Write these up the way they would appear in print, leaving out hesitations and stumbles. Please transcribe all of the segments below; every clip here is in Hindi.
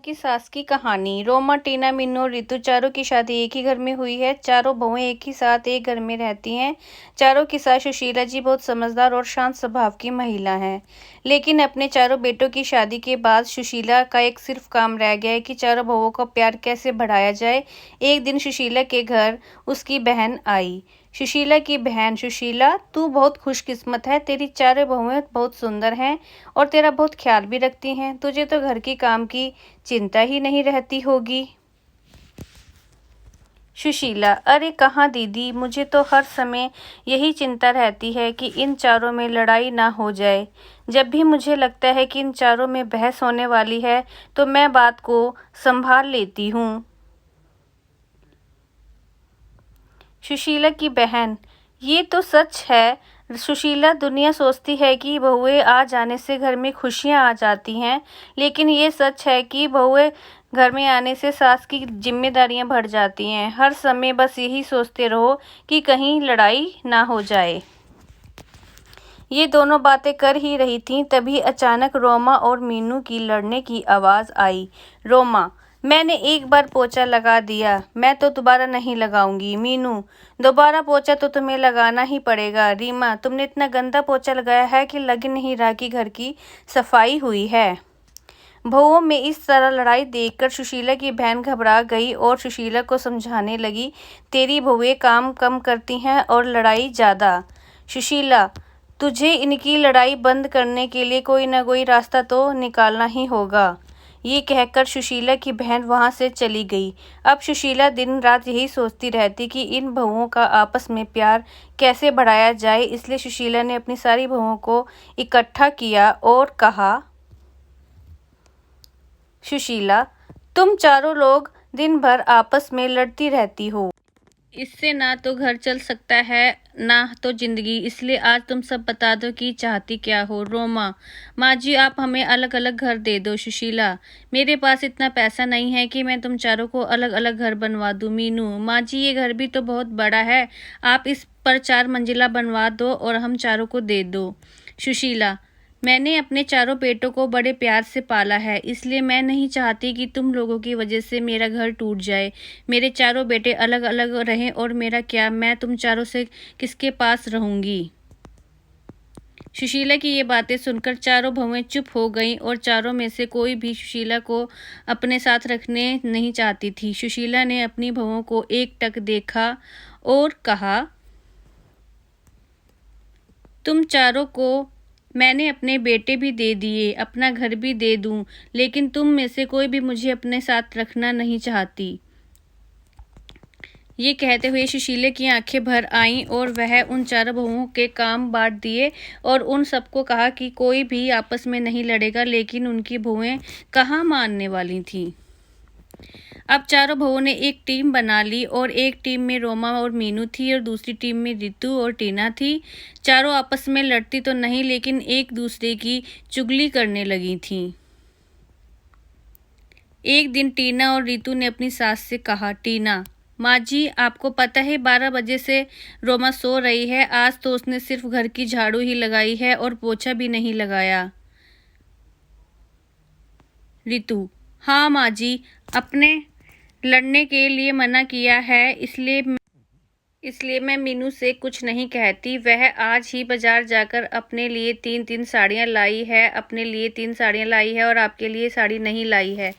की सास की कहानी। रोमा, टीना, मीनू और रितु चारों की शादी एक ही घर में हुई है। चारों बहुएं एक ही साथ एक घर में रहती हैं। चारों की सास सुशीला जी बहुत समझदार और शांत स्वभाव की महिला हैं। लेकिन अपने चारों बेटों की शादी के बाद सुशीला का एक सिर्फ काम रह गया है कि चारों बहुओं का प्यार कैसे बढ़ाया जाए। एक दिन सुशीला के घर उसकी बहन आई। सुशीला की बहन, सुशीला तू बहुत खुशकिस्मत है, तेरी चारों बहुएं बहुत सुंदर हैं और तेरा बहुत ख्याल भी रखती हैं। तुझे तो घर की काम की चिंता ही नहीं रहती होगी। सुशीला, अरे कहाँ दीदी, मुझे तो हर समय यही चिंता रहती है कि इन चारों में लड़ाई ना हो जाए। जब भी मुझे लगता है कि इन चारों में बहस होने वाली है तो मैं बात को संभाल लेती हूँ। सुशीला की बहन, ये तो सच है सुशीला, दुनिया सोचती है कि बहुएं आ जाने से घर में खुशियां आ जाती हैं, लेकिन ये सच है कि बहुएं घर में आने से सास की जिम्मेदारियां बढ़ जाती हैं। हर समय बस यही सोचते रहो कि कहीं लड़ाई ना हो जाए। ये दोनों बातें कर ही रही थीं, तभी अचानक रोमा और मीनू की लड़ने की आवाज़ आई। रोमा, मैंने एक बार पोछा लगा दिया, मैं तो दोबारा नहीं लगाऊंगी। मीनू, दोबारा पोछा तो तुम्हें लगाना ही पड़ेगा। रीमा, तुमने इतना गंदा पोछा लगाया है कि लग नहीं रहा कि घर की सफाई हुई है। बहुओं में इस तरह लड़ाई देखकर सुशीला की बहन घबरा गई और सुशीला को समझाने लगी, तेरी बहुएं काम कम करती हैं और लड़ाई ज़्यादा। सुशीला, तुझे इनकी लड़ाई बंद करने के लिए कोई ना कोई रास्ता तो निकालना ही होगा। ये कहकर सुशीला की बहन वहां से चली गई। अब सुशीला दिन रात यही सोचती रहती कि इन बहुओं का आपस में प्यार कैसे बढ़ाया जाए। इसलिए सुशीला ने अपनी सारी बहुओं को इकट्ठा किया और कहा, सुशीला, तुम चारों लोग दिन भर आपस में लड़ती रहती हो, इससे ना तो घर चल सकता है ना तो जिंदगी। इसलिए आज तुम सब बता दो कि चाहती क्या हो। रोमा, माँ जी आप हमें अलग अलग घर दे दो। सुशीला, मेरे पास इतना पैसा नहीं है कि मैं तुम चारों को अलग अलग घर बनवा दूं। मीनू, माँ जी ये घर भी तो बहुत बड़ा है, आप इस पर 4 मंजिला बनवा दो और हम चारों को दे दो। सुशीला, मैंने अपने चारों बेटों को बड़े प्यार से पाला है, इसलिए मैं नहीं चाहती कि तुम लोगों की वजह से मेरा घर टूट जाए। मेरे चारों बेटे अलग अलग रहें और मेरा क्या, मैं तुम चारों से किसके पास रहूंगी। सुशीला की ये बातें सुनकर चारों बहुएं चुप हो गईं और चारों में से कोई भी सुशीला को अपने साथ रखने नहीं चाहती थी। सुशीला ने अपनी बहुओं को एक टक देखा और कहा, तुम चारों को मैंने अपने बेटे भी दे दिए, अपना घर भी दे दूं, लेकिन तुम में से कोई भी मुझे अपने साथ रखना नहीं चाहती। ये कहते हुए सुशीला की आंखें भर आईं और वह उन चारों बहुओं के काम बांट दिए और उन सबको कहा कि कोई भी आपस में नहीं लड़ेगा, लेकिन उनकी बहुएं कहाँ मानने वाली थीं। अब चारों बहुओं ने एक टीम बना ली और एक टीम में रोमा और मीनू थी और दूसरी टीम में रितु और टीना थी। चारों आपस में लड़ती तो नहीं, लेकिन एक दूसरे की चुगली करने लगी थीं। एक दिन टीना और रितु ने अपनी सास से कहा, टीना, माँ जी आपको पता है 12 बजे से रोमा सो रही है, आज तो उसने सिर्फ घर की झाड़ू ही लगाई है और पोछा भी नहीं लगाया। रितु, हाँ माँ जी, अपने लड़ने के लिए मना किया है, इसलिए मैं मीनू से कुछ नहीं कहती। वह आज ही बाजार जाकर अपने लिए 3-3 साड़ियाँ लाई है, अपने लिए 3 साड़ियाँ लाई है और आपके लिए साड़ी नहीं लाई है।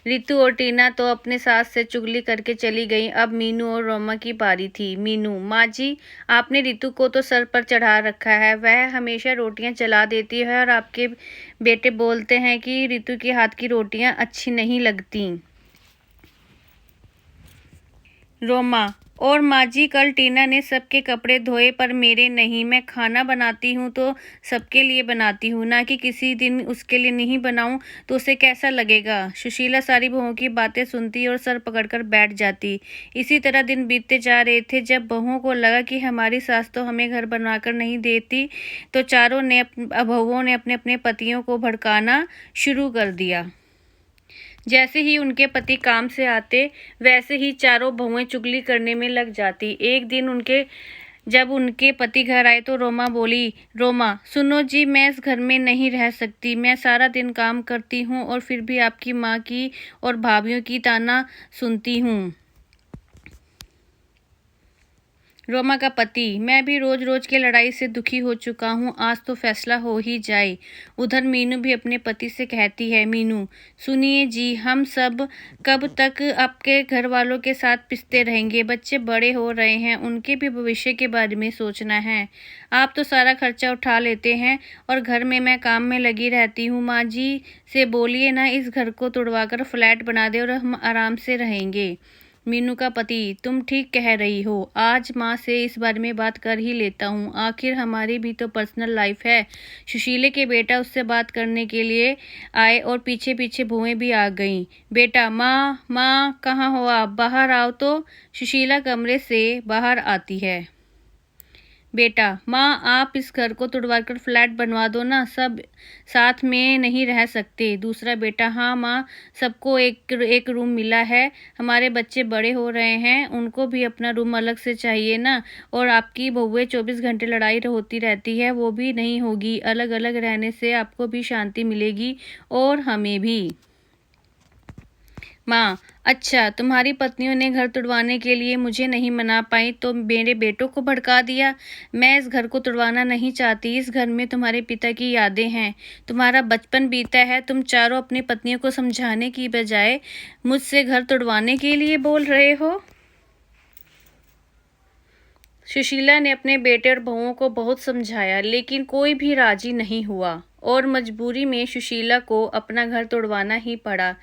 रितु और टीना तो अपने सास से चुगली करके चली गईं। अब मीनू और रोमा की बारी थी। मीनू, माँ जी आपने रितु को तो सर पर चढ़ा रखा है, वह हमेशा रोटियां जला देती है और आपके बेटे बोलते हैं कि रितु के हाथ की रोटियां अच्छी नहीं लगती। रोमा, और माँ जी कल टीना ने सबके कपड़े धोए पर मेरे नहीं। मैं खाना बनाती हूँ तो सबके लिए बनाती हूँ, ना कि किसी दिन उसके लिए नहीं बनाऊँ तो उसे कैसा लगेगा। सुशीला सारी बहुओं की बातें सुनती और सर पकड़कर बैठ जाती। इसी तरह दिन बीतते जा रहे थे। जब बहुओं को लगा कि हमारी सास तो हमें घर बनाकर नहीं देती, तो चारों ने बहुओं ने अपने अपने पतियों को भड़काना शुरू कर दिया। जैसे ही उनके पति काम से आते, वैसे ही चारों बहुएं चुगली करने में लग जाती। एक दिन उनके जब उनके पति घर आए तो रोमा बोली, रोमा सुनो जी, मैं इस घर में नहीं रह सकती। मैं सारा दिन काम करती हूँ और फिर भी आपकी माँ की और भाभीियों की ताना सुनती हूँ। रोमा का पति, मैं भी रोज रोज के लड़ाई से दुखी हो चुका हूँ, आज तो फैसला हो ही जाए। उधर मीनू भी अपने पति से कहती है, मीनू सुनिए जी, हम सब कब तक आपके घर वालों के साथ पिसते रहेंगे। बच्चे बड़े हो रहे हैं, उनके भी भविष्य के बारे में सोचना है। आप तो सारा खर्चा उठा लेते हैं और घर में मैं काम में लगी रहती हूँ। माँ जी से बोलिए ना, इस घर को तुड़वा कर फ्लैट बना दे और हम आराम से रहेंगे। मीनू का पति, तुम ठीक कह रही हो, आज माँ से इस बारे में बात कर ही लेता हूँ, आखिर हमारी भी तो पर्सनल लाइफ है। सुशीला के बेटा उससे बात करने के लिए आए और पीछे पीछे भुएं भी आ गईं। बेटा, माँ कहाँ हो आप, बाहर आओ तो। सुशीला कमरे से बाहर आती है। बेटा, माँ आप इस घर को तुड़वाकर फ्लैट बनवा दो ना, सब साथ में नहीं रह सकते। दूसरा बेटा, हाँ माँ, सबको एक रूम मिला है, हमारे बच्चे बड़े हो रहे हैं, उनको भी अपना रूम अलग से चाहिए ना। और आपकी बहुएं 24 घंटे लड़ाई होती रहती है, वो भी नहीं होगी। अलग अलग रहने से आपको भी शांति मिलेगी और हमें भी। माँ, अच्छा, तुम्हारी पत्नियों ने घर तुड़वाने के लिए मुझे नहीं मना पाई तो मेरे बेटों को भड़का दिया। मैं इस घर को तुड़वाना नहीं चाहती। इस घर में तुम्हारे पिता की यादें हैं, तुम्हारा बचपन बीता है। तुम चारों अपनी पत्नियों को समझाने की बजाय मुझसे घर तुड़वाने के लिए बोल रहे हो। सुशीला ने अपने बेटे और बहुओं को बहुत समझाया, लेकिन कोई भी राजी नहीं हुआ और मजबूरी में सुशीला को अपना घर तोड़वाना ही पड़ा।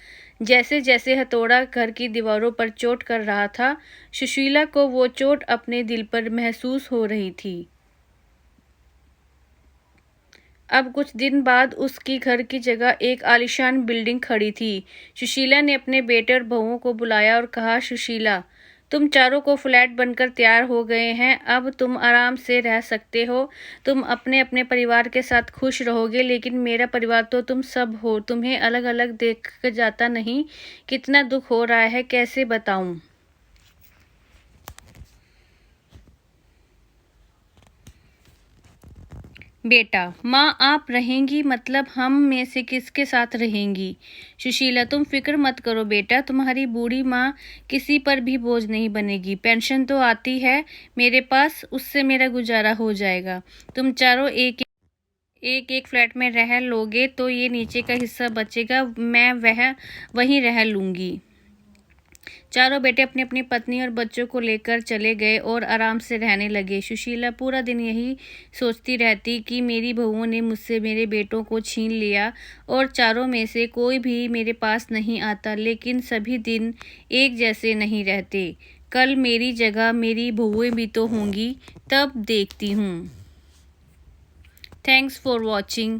जैसे जैसे हथौड़ा घर की दीवारों पर चोट कर रहा था, सुशीला को वो चोट अपने दिल पर महसूस हो रही थी। अब कुछ दिन बाद उसकी घर की जगह एक आलीशान बिल्डिंग खड़ी थी। सुशीला ने अपने बेटे और बहुओं को बुलाया और कहा, सुशीला, तुम चारों को फ्लैट बनकर तैयार हो गए हैं, अब तुम आराम से रह सकते हो। तुम अपने अपने परिवार के साथ खुश रहोगे, लेकिन मेरा परिवार तो तुम सब हो, तुम्हें अलग अलग देख जाता नहीं। कितना दुख हो रहा है, कैसे बताऊं। बेटा, माँ आप रहेंगी मतलब हम में से किसके साथ रहेंगी। सुशीला, तुम फिक्र मत करो बेटा, तुम्हारी बूढ़ी माँ किसी पर भी बोझ नहीं बनेगी। पेंशन तो आती है मेरे पास, उससे मेरा गुजारा हो जाएगा। तुम चारों एक फ्लैट में रह लोगे तो ये नीचे का हिस्सा बचेगा, मैं वहीं रह लूँगी। चारों बेटे अपनी अपनी पत्नी और बच्चों को लेकर चले गए और आराम से रहने लगे। सुशीला पूरा दिन यही सोचती रहती कि मेरी बहुओं ने मुझसे मेरे बेटों को छीन लिया और चारों में से कोई भी मेरे पास नहीं आता, लेकिन सभी दिन एक जैसे नहीं रहते। कल मेरी जगह मेरी बहुएं भी तो होंगी, तब देखती हूँ। Thanks for watching.